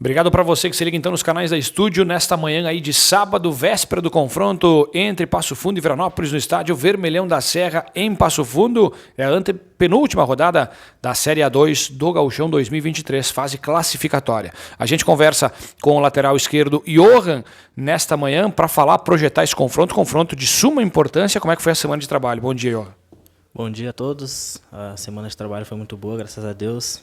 Obrigado para você que se liga então nos canais da Estúdio nesta manhã aí de sábado, véspera do confronto entre Passo Fundo e Veranópolis no estádio Vermelhão da Serra em Passo Fundo. É a antepenúltima rodada da Série A2 do Gauchão 2023, fase classificatória. A gente conversa com o lateral esquerdo Johan nesta manhã para projetar esse confronto de suma importância. Como é que foi a semana de trabalho? Bom dia, Johan. Bom dia a todos. A semana de trabalho foi muito boa, graças a Deus.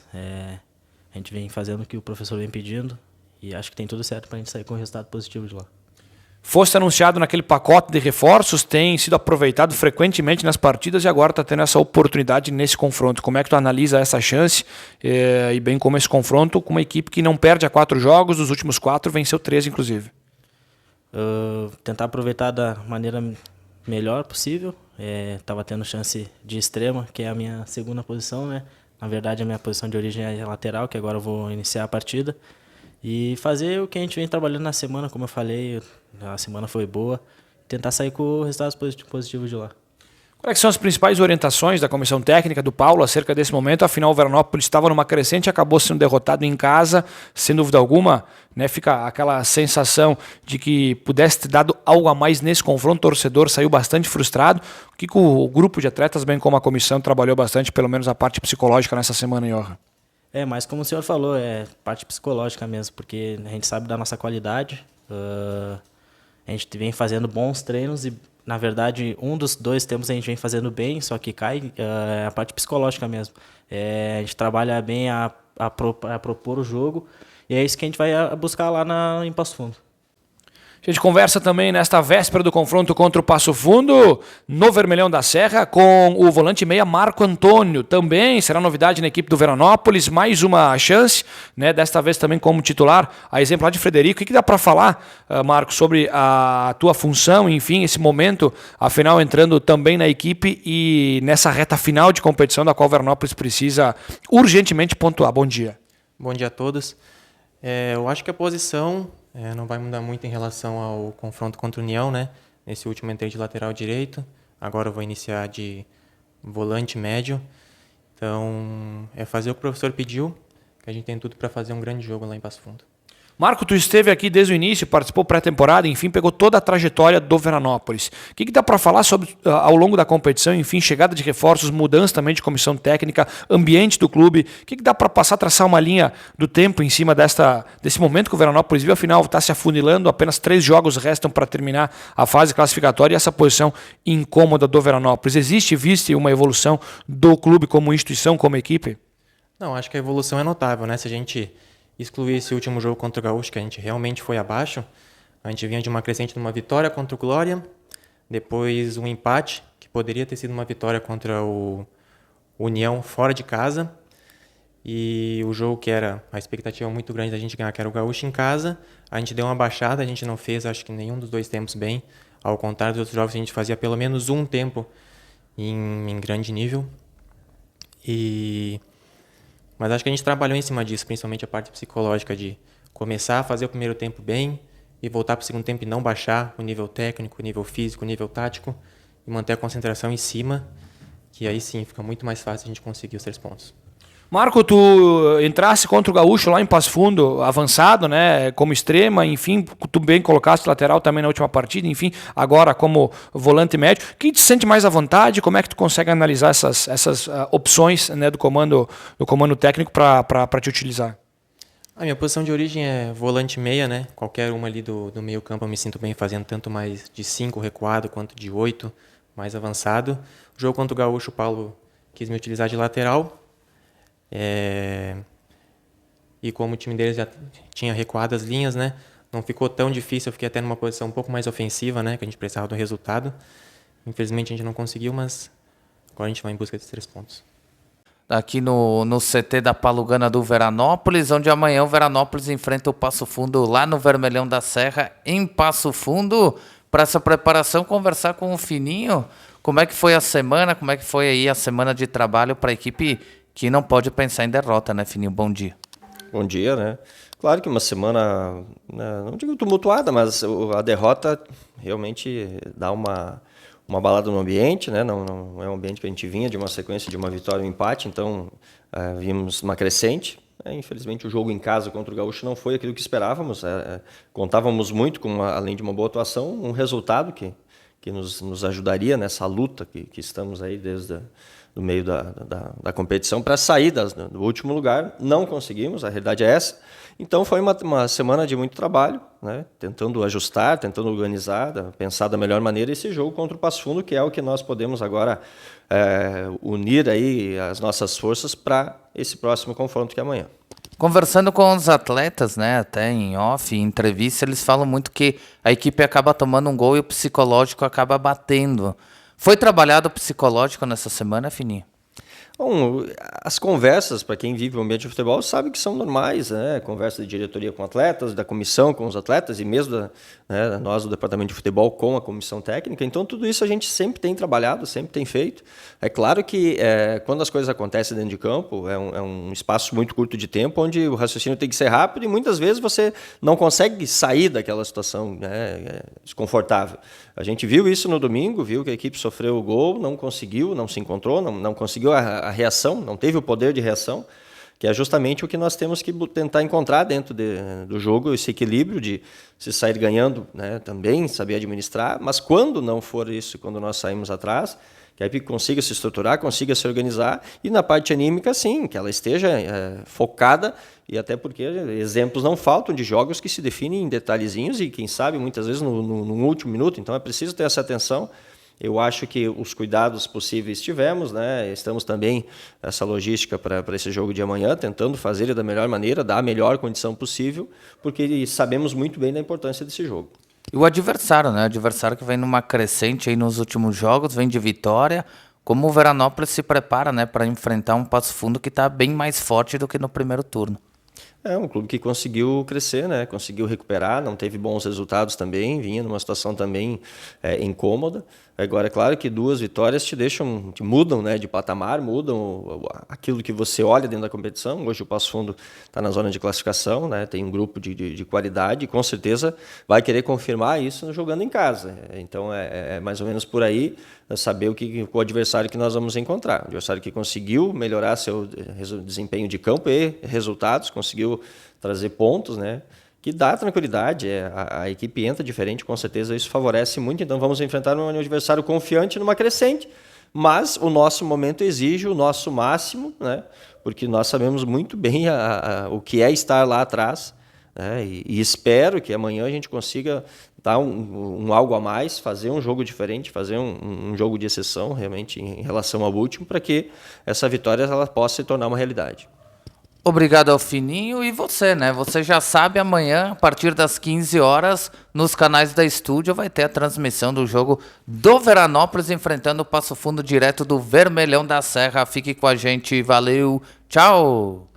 A gente vem fazendo o que o professor vem pedindo e acho que tem tudo certo para a gente sair com um resultado positivo de lá. Foste anunciado naquele pacote de reforços, tem sido aproveitado frequentemente nas partidas e agora está tendo essa oportunidade nesse confronto. Como é que tu analisa essa chance e bem como esse confronto com uma equipe que não perde a 4 jogos, dos últimos 4 venceu 3 inclusive? Tentar aproveitar da maneira melhor possível. Estava tendo chance de extrema, que é a minha segunda posição, né? Na verdade, a minha posição de origem é lateral, que agora eu vou iniciar a partida. E fazer o que a gente vem trabalhando na semana, como eu falei, a semana foi boa. Tentar sair com resultados positivos de lá. Quais são as principais orientações da comissão técnica do Paulo acerca desse momento? Afinal, o Veranópolis estava numa crescente e acabou sendo derrotado em casa, sem dúvida alguma, né? Fica aquela sensação de que pudesse ter dado algo a mais nesse confronto. O torcedor saiu bastante frustrado. O que o grupo de atletas, bem como a comissão, trabalhou bastante, pelo menos a parte psicológica nessa semana, Johan? Mas como o senhor falou, é parte psicológica mesmo, porque a gente sabe da nossa qualidade. A gente vem fazendo bons treinos e, na verdade, um dos 2 tempos a gente vem fazendo bem, só que cai a parte psicológica mesmo. A gente trabalha bem a propor o jogo e é isso que a gente vai buscar lá em Passo Fundo. A gente conversa também nesta véspera do confronto contra o Passo Fundo, no Vermelhão da Serra, com o volante meia Marco Antônio. Também será novidade na equipe do Veranópolis, mais uma chance, né? Desta vez também como titular, a exemplar de Frederico. O que dá para falar, Marco, sobre a tua função, enfim, esse momento, afinal, entrando também na equipe e nessa reta final de competição da qual o Veranópolis precisa urgentemente pontuar. Bom dia. Bom dia a todos. Eu acho que a posição não vai mudar muito em relação ao confronto contra o União, né? Nesse último entrei de lateral direito, agora eu vou iniciar de volante médio. Então, é fazer o que o professor pediu, que a gente tem tudo para fazer um grande jogo lá em Passo Fundo. Marco, tu esteve aqui desde o início, participou pré-temporada, enfim, pegou toda a trajetória do Veranópolis. O que dá para falar sobre, ao longo da competição, enfim, chegada de reforços, mudança também de comissão técnica, ambiente do clube? O que dá para traçar uma linha do tempo em cima desse momento que o Veranópolis viu? Afinal, está se afunilando, apenas 3 jogos restam para terminar a fase classificatória e essa posição incômoda do Veranópolis. Viste uma evolução do clube como instituição, como equipe? Não, acho que a evolução é notável, né? Se a gente excluir esse último jogo contra o Gaúcho, que a gente realmente foi abaixo, a gente vinha de uma crescente de uma vitória contra o Glória, depois um empate, que poderia ter sido uma vitória contra o União fora de casa, e o jogo que era a expectativa muito grande da gente ganhar, que era o Gaúcho em casa, a gente deu uma baixada, a gente não fez, acho que nenhum dos 2 tempos bem, ao contrário dos outros jogos, a gente fazia pelo menos um tempo em grande nível, mas acho que a gente trabalhou em cima disso, principalmente a parte psicológica de começar a fazer o primeiro tempo bem e voltar para o segundo tempo e não baixar o nível técnico, o nível físico, o nível tático e manter a concentração em cima, que aí sim fica muito mais fácil a gente conseguir os 3 pontos. Marco, tu entrasse contra o Gaúcho lá em Passo Fundo, avançado, né, como extrema, enfim, tu bem colocaste lateral também na última partida, enfim, agora como volante médio. Quem te sente mais à vontade? Como é que tu consegue analisar essas opções, né, do comando técnico para te utilizar? A minha posição de origem é volante meia, né? Qualquer uma ali do meio campo eu me sinto bem fazendo tanto mais de 5 recuado quanto de 8 mais avançado. O jogo contra o Gaúcho, o Paulo quis me utilizar de lateral. E como o time deles já tinha recuado as linhas, né, não ficou tão difícil, eu fiquei até numa posição um pouco mais ofensiva, né, que a gente precisava do resultado. Infelizmente a gente não conseguiu, mas agora a gente vai em busca desses 3 pontos. Aqui no CT da Palugana do Veranópolis, onde amanhã o Veranópolis enfrenta o Passo Fundo lá no Vermelhão da Serra, em Passo Fundo. Para essa preparação, conversar com o Fininho, como é que foi a semana, como é que foi aí a semana de trabalho para a equipe que não pode pensar em derrota, né, Fininho? Bom dia. Bom dia, né? Claro que uma semana, né, não digo tumultuada, mas a derrota realmente dá uma balada no ambiente, né? Não é um ambiente que a gente vinha de uma sequência de uma vitória e um empate, então vimos uma crescente, Infelizmente, o jogo em casa contra o Gaúcho não foi aquilo que esperávamos. Contávamos muito com, além de uma boa atuação, um resultado que nos ajudaria nessa luta que estamos aí desde o meio da competição para sair do último lugar. Não conseguimos, a realidade é essa. Então foi uma semana de muito trabalho, né? Tentando ajustar, tentando organizar, pensar da melhor maneira esse jogo contra o Passo Fundo, que é o que nós podemos agora unir aí as nossas forças para esse próximo confronto que é amanhã. Conversando com os atletas, né, até em off, em entrevista, eles falam muito que a equipe acaba tomando um gol e o psicológico acaba batendo. Foi trabalhado o psicológico nessa semana, Fininho? Bom, as conversas, para quem vive o ambiente de futebol, sabe que são normais, né? Conversa de diretoria com atletas, da comissão com os atletas e mesmo nós do departamento de futebol com a comissão técnica. Então, tudo isso a gente sempre tem trabalhado, sempre tem feito. É claro que quando as coisas acontecem dentro de campo, é um espaço muito curto de tempo, onde o raciocínio tem que ser rápido e muitas vezes você não consegue sair daquela situação, né, desconfortável. A gente viu isso no domingo, viu que a equipe sofreu o gol, não conseguiu, não se encontrou, não conseguiu a reação, não teve o poder de reação, que é justamente o que nós temos que tentar encontrar dentro do jogo, esse equilíbrio de se sair ganhando, né, também, saber administrar, mas quando não for isso, quando nós saímos atrás, que a equipe consiga se estruturar, consiga se organizar, e na parte anímica, sim, que ela esteja focada, e até porque exemplos não faltam de jogos que se definem em detalhezinhos e, quem sabe, muitas vezes no último minuto, então é preciso ter essa atenção. Eu acho que os cuidados possíveis tivemos, né? Estamos também essa logística para esse jogo de amanhã, tentando fazer ele da melhor maneira, dar a melhor condição possível, porque sabemos muito bem da importância desse jogo. E o adversário, né? O adversário que vem numa crescente aí nos últimos jogos, vem de vitória. Como o Veranópolis se prepara, né, para enfrentar um Passo Fundo que está bem mais forte do que no primeiro turno? É um clube que conseguiu crescer, né? Conseguiu recuperar, não teve bons resultados também, vinha numa situação também incômoda. Agora, é claro que 2 vitórias te mudam, né, de patamar, mudam aquilo que você olha dentro da competição. Hoje o Passo Fundo está na zona de classificação, né? Tem um grupo de qualidade e com certeza vai querer confirmar isso jogando em casa. Então é mais ou menos por aí, saber o adversário que nós vamos encontrar. O adversário que conseguiu melhorar seu desempenho de campo e resultados, conseguiu trazer pontos, né? Que dá tranquilidade, a equipe entra diferente, com certeza isso favorece muito, então vamos enfrentar um adversário confiante numa crescente, mas o nosso momento exige o nosso máximo, né? Porque nós sabemos muito bem o que é estar lá atrás, né? E espero que amanhã a gente consiga dar um algo a mais, fazer um jogo diferente, fazer um jogo de exceção realmente em relação ao último, para que essa vitória ela possa se tornar uma realidade. Obrigado ao Fininho e você, né? Você já sabe, amanhã, a partir das 15 horas, nos canais da Estúdio, vai ter a transmissão do jogo do Veranópolis enfrentando o Passo Fundo direto do Vermelhão da Serra. Fique com a gente, valeu, tchau!